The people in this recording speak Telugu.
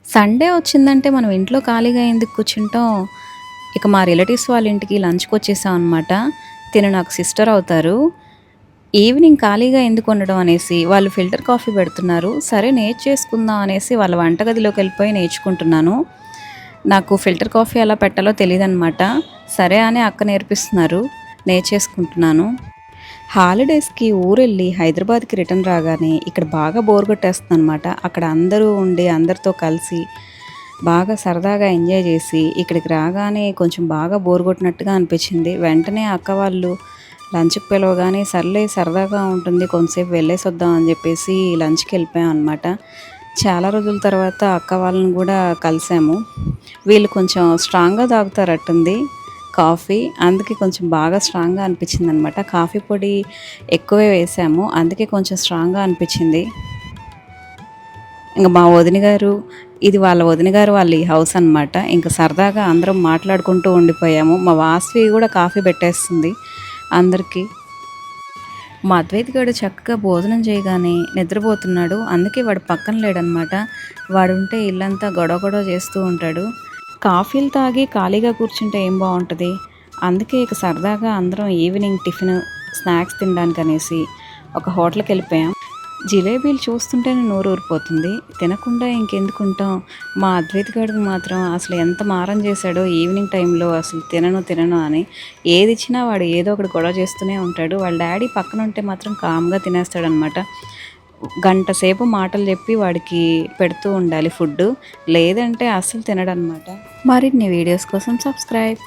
సండే వచ్చిందంటే మనం ఇంట్లో ఖాళీగా ఎందుకు కూర్చుంటాం. ఇక మా రిలేటివ్స్ వాళ్ళ ఇంటికి లంచ్‌కి వచ్చేసాం అనమాట. తిను నాకు సిస్టర్ అవుతారు. ఈవినింగ్ ఖాళీగా ఎందుకు ఉండడం అనేసి వాళ్ళు ఫిల్టర్ కాఫీ పెడుతున్నారు. సరే నేర్చేసుకుందాం అనేసి వాళ్ళ వంటగదిలోకెళ్ళిపోయి నేర్చుకుంటున్నాను. నాకు ఫిల్టర్ కాఫీ ఎలా పెట్టాలో తెలీదనమాట. సరే అని అక్క నేర్పిస్తున్నారు. నేర్చేసుకుంటున్నాను. హాలిడేస్‌కి ఊరెళ్ళి హైదరాబాద్‌కి రిటర్న్ రాగానే ఇక్కడ బాగా బోర్ కొట్టేస్తుందనమాట. అక్కడ అందరూ ఉండి అందరితో కలిసి బాగా సరదాగా ఎంజాయ్ చేసి ఇక్కడికి రాగానే కొంచెం బాగా బోర్ కొట్టినట్టుగా అనిపించింది. వెంటనే అక్క వాళ్ళు లంచ్‌కి పిలవగానే సర్లే సరదాగా ఉంటుంది కొంతసేపు వెళ్ళేసొద్దాం అని చెప్పేసి లంచ్‌కి వెళ్ళిపోయాం అనమాట. చాలా రోజుల తర్వాత అక్క వాళ్ళని కూడా కలిసాము. వీళ్ళు కొంచెం స్ట్రాంగ్‌గా తాగుతారట్టుంది కాఫీ. అందుకే కొంచెం బాగా స్ట్రాంగ్‌గా అనిపించిందనమాట. కాఫీ పొడి ఎక్కువే వేసాము. అందుకే కొంచెం స్ట్రాంగ్‌గా అనిపించింది. ఇంక మా వదిన గారు, ఇది వాళ్ళ వదిన గారు వాళ్ళ ఈ హౌస్ అనమాట. ఇంక సరదాగా అందరం మాట్లాడుకుంటూ ఉండిపోయాము. మా వాసవి కూడా కాఫీ పెట్టేస్తుంది అందరికీ. మా అద్వైత్ గాడు చక్కగా భోజనం చేయగానే నిద్రపోతున్నాడు. అందుకే వాడు పక్కన లేడనమాట. వాడుంటే ఇల్లంతా గొడవ గొడవ చేస్తూ ఉంటాడు. కాఫీలు తాగి ఖాళీగా కూర్చుంటే ఏం బాగుంటుంది. అందుకే ఇక సరదాగా అందరం ఈవినింగ్ టిఫిన్ స్నాక్స్ తినడానికనేసి ఒక హోటల్కి వెళ్ళిపోయాం. జిలేబీలు చూస్తుంటేనే నోరు ఊరిపోతుంది. తినకుండా ఇంకెందుకుంటాం. మా అద్వైత్ గాడికి మాత్రం అసలు ఎంత మారం చేశాడో ఈవినింగ్ టైంలో అసలు తినను తినను అని. ఏది ఇచ్చినా వాడు ఏదో ఒకటి గొడవ చేస్తూనే ఉంటాడు. వాళ్ళ డాడీ పక్కన ఉంటే మాత్రం కామ్గా తినేస్తాడనమాట. గంట సేపు మాటలు చెప్పి వాడికి పెడుతూ ఉండాలి ఫుడ్డు. లేదంటే అస్సలు తినడనమాట. మరిన్ని వీడియోస్ కోసం సబ్స్క్రైబ్.